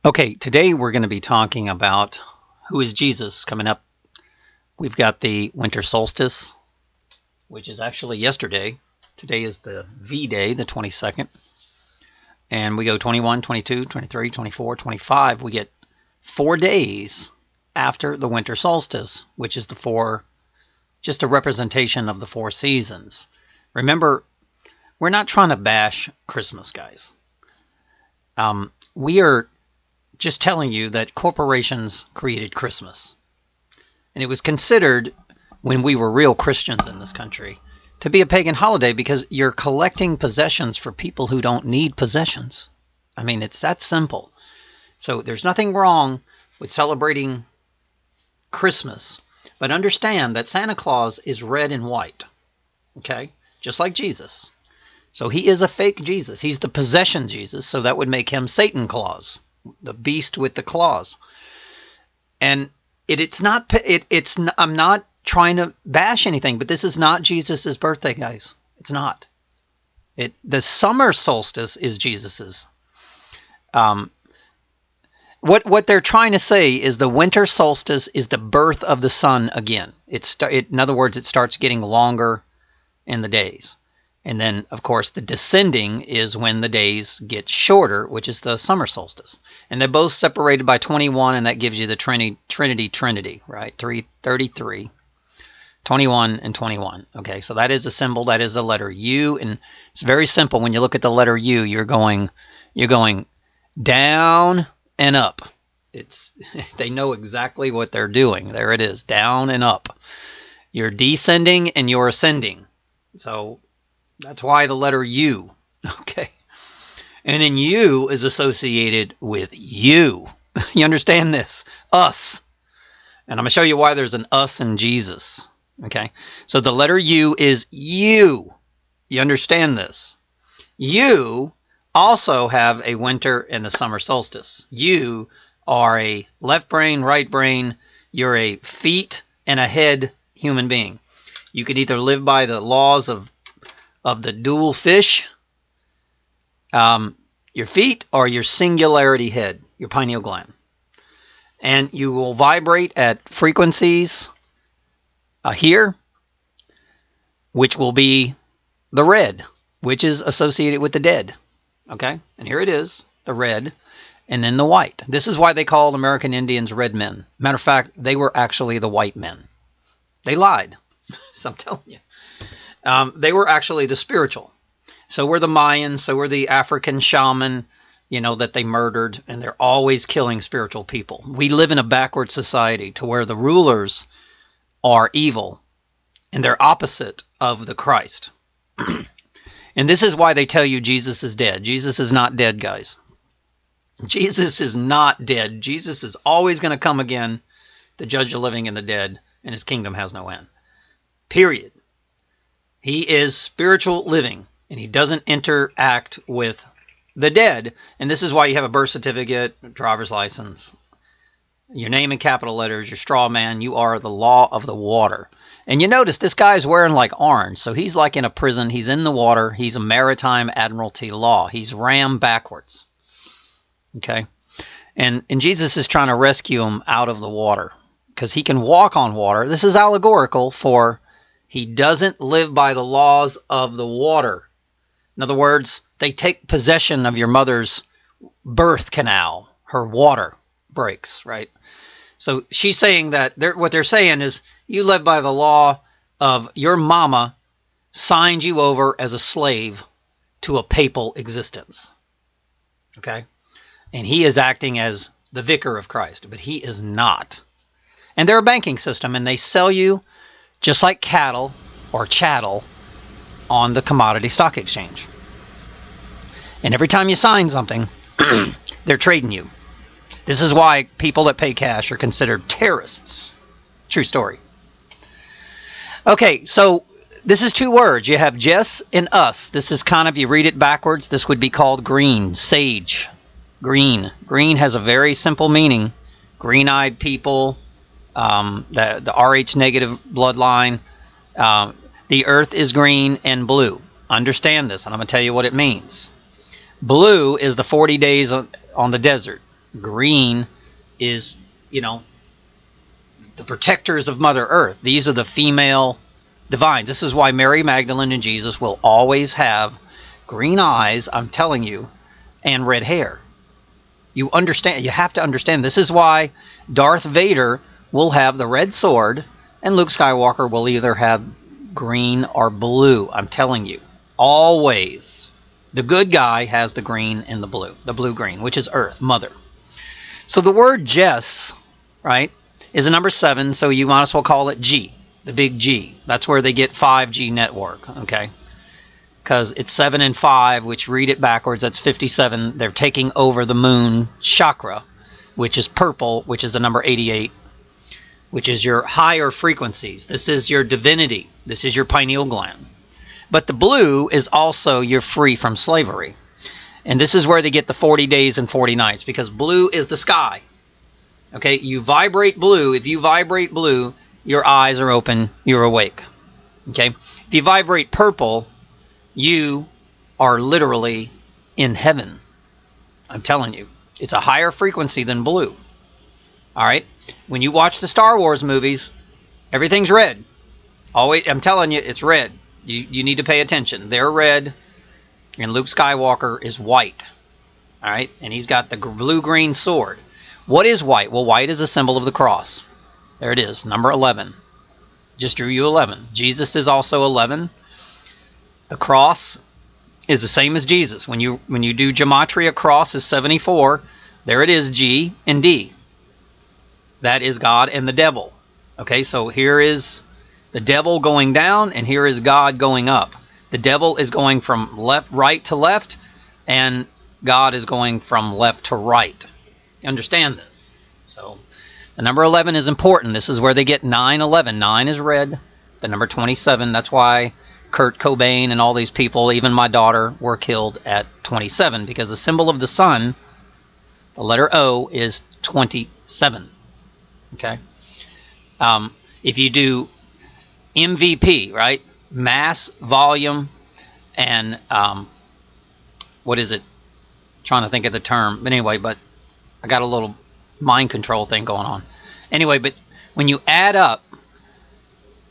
Okay, today we're going to be talking about who is Jesus coming up. We've got the winter solstice, which is actually yesterday. Today is the V-Day, the 22nd. And we go 21, 22, 23, 24, 25. We get 4 days after the winter solstice, which is just a representation of the 4 seasons. Remember, we're not trying to bash Christmas, guys. We are just telling you that corporations created Christmas. And it was considered, when we were real Christians in this country, to be a pagan holiday because you're collecting possessions for people who don't need possessions. I mean, it's that simple. So there's nothing wrong with celebrating Christmas. But understand that Santa Claus is red and white. Okay? Just like Jesus. So he is a fake Jesus. He's the possession Jesus. So that would make him Satan Claus. The beast with the claws. And I'm not trying to bash anything, but this is not Jesus's birthday, guys. It's not. The summer solstice is Jesus's. What they're trying to say is the winter solstice is the birth of the sun again. In other words, it starts getting longer in the days. And then, of course, the descending is when the days get shorter, which is the summer solstice. And they're both separated by 21, and that gives you the Trinity, right? 33, 21, and 21. Okay, so that is a symbol. That is the letter U, and it's very simple. When you look at the letter U, you're going down and up. They know exactly what they're doing. There it is, down and up. You're descending and you're ascending. So that's why the letter U, okay? And then U is associated with you. You understand this? Us. And I'm going to show you why there's an us in Jesus, okay? So the letter U is you. You understand this? You also have a winter and a summer solstice. You are a left brain, right brain. You're a feet and a head human being. You can either live by the laws of the dual fish, your feet, or your singularity head, your pineal gland. And you will vibrate at frequencies here, which will be the red, which is associated with the dead. Okay? And here it is, the red, and then the white. This is why they call American Indians red men. Matter of fact, they were actually the white men. They lied. So I'm telling you. They were actually the spiritual. So were the Mayans, so were the African shaman, that they murdered, and they're always killing spiritual people. We live in a backward society to where the rulers are evil, and they're opposite of the Christ. And this is why they tell you Jesus is dead. Jesus is not dead, guys. Jesus is not dead. Jesus is always going to come again to judge the living and the dead, and his kingdom has no end. Period. He is spiritual living, and he doesn't interact with the dead. And this is why you have a birth certificate, a driver's license, your name in capital letters, your straw man. You are the law of the water. And you notice this guy's wearing like orange, so he's like in a prison. He's in the water. He's a maritime admiralty law. He's rammed backwards. Okay? And Jesus is trying to rescue him out of the water because he can walk on water. This is allegorical for he doesn't live by the laws of the water. In other words, they take possession of your mother's birth canal. Her water breaks, right? So she's saying that what they're saying is you live by the law of your mama signed you over as a slave to a papal existence. Okay? And he is acting as the vicar of Christ, but he is not. And they're a banking system, and they sell you just like cattle or chattel on the commodity stock exchange. And every time you sign something, they're trading you. This is why people that pay cash are considered terrorists. True story. Okay, so this is 2 words. You have JES and us. This is kind of, you read it backwards, this would be called green, sage. Green. Green has a very simple meaning. Green-eyed people, the RH negative bloodline. The earth is green and blue. Understand this, and I'm going to tell you what it means. Blue is the 40 days on the desert. Green is, the protectors of Mother Earth. These are the female divines. This is why Mary Magdalene and Jesus will always have green eyes, I'm telling you, and red hair. You understand? You have to understand. This is why Darth Vader will have the red sword, and Luke Skywalker will either have green or blue. I'm telling you. Always. The good guy has the green and the blue-green, which is Earth, Mother. So the word JES, right, is a number 7, so you might as well call it G, the big G. That's where they get 5G network, okay? Because it's 7 and 5, which read it backwards, that's 57. They're taking over the moon chakra, which is purple, which is the number 88, which is your higher frequencies. This is your divinity. This is your pineal gland. But the blue is also you're free from slavery. And this is where they get the 40 days and 40 nights, because blue is the sky. Okay, you vibrate blue. If you vibrate blue, your eyes are open, you're awake. Okay, if you vibrate purple, you are literally in heaven. I'm telling you, it's a higher frequency than blue. All right, when you watch the Star Wars movies, everything's red. Always, I'm telling you, it's red. You need to pay attention. They're red, and Luke Skywalker is white. All right, and he's got the blue-green sword. What is white? Well, white is a symbol of the cross. There it is, number 11. Just drew you 11. Jesus is also 11. The cross is the same as Jesus. When you do gematria, cross is 74. There it is, G and D. That is God and the devil. Okay, so here is the devil going down, and here is God going up. The devil is going from right to left, and God is going from left to right. You understand this? So the number 11 is important. This is where they get 9/11. 9 is red. The number 27, that's why Kurt Cobain and all these people, even my daughter, were killed at 27, because the symbol of the sun, the letter O, is 27. Okay? If you do MVP, right? Mass, volume, and what is it? Trying to think of the term. But anyway, I got a little mind control thing going on. Anyway, but when you add up,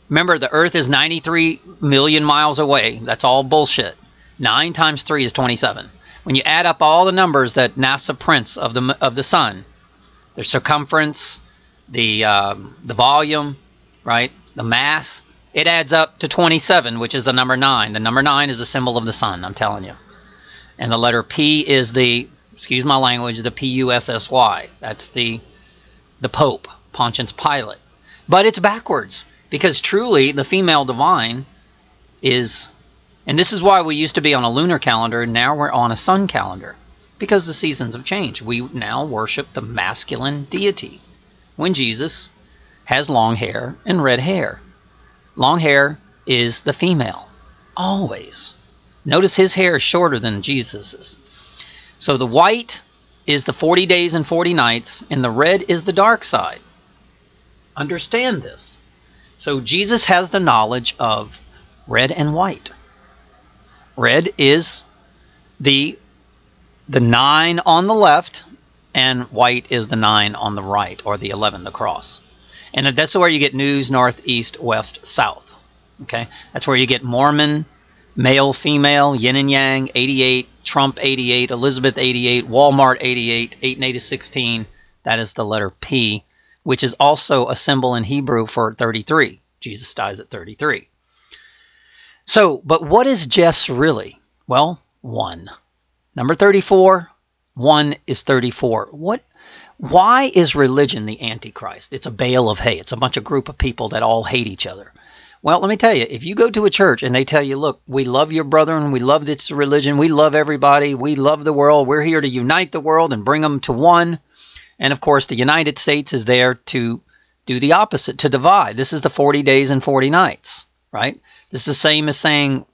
remember the Earth is 93 million miles away. That's all bullshit. 9 times 3 is 27. When you add up all the numbers that NASA prints of the sun, the circumference, the volume, right, the mass, it adds up to 27, which is the number 9. The number 9 is the symbol of the sun, I'm telling you. And the letter P is the, excuse my language, the P-U-S-S-Y. That's the Pope, Pontius Pilate. But it's backwards, because truly the female divine is, and this is why we used to be on a lunar calendar, and now we're on a sun calendar, because the seasons have changed. We now worship the masculine deity, when Jesus has long hair and red hair. Long hair is the female, always. Notice his hair is shorter than Jesus's. So the white is the 40 days and 40 nights, and the red is the dark side. Understand this. So Jesus has the knowledge of red and white. Red is the 9 on the left, and white is the 9 on the right, or the 11, the cross. And that's where you get news, north, east, west, south. Okay? That's where you get Mormon, male, female, yin and yang, 88, Trump 88, Elizabeth 88, Walmart 88, 8 and 8 is 16. That is the letter P, which is also a symbol in Hebrew for 33. Jesus dies at 33. So, but what is JES really? Well, 1. Number 34, 1 is 34. Why is religion the Antichrist? It's a bale of hay. It's a bunch of group of people that all hate each other. Well, let me tell you, if you go to a church and they tell you, look, we love your brethren, we love this religion, we love everybody, we love the world, we're here to unite the world and bring them to one. And of course, the United States is there to do the opposite, to divide. This is the 40 days and 40 nights, right? This is the same as saying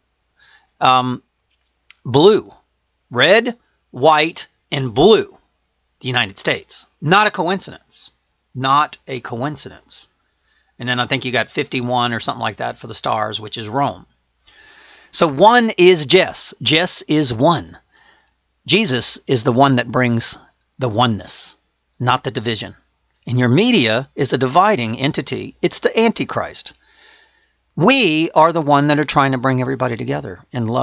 blue, red, white, and blue, the United States. Not a coincidence. Not a coincidence. And then I think you got 51 or something like that for the stars, which is Rome. So 1 is JES. JES is 1. Jesus is the one that brings the oneness. not the division. And your media is a dividing entity. It's the Antichrist. We are the one that are trying to bring everybody together in love.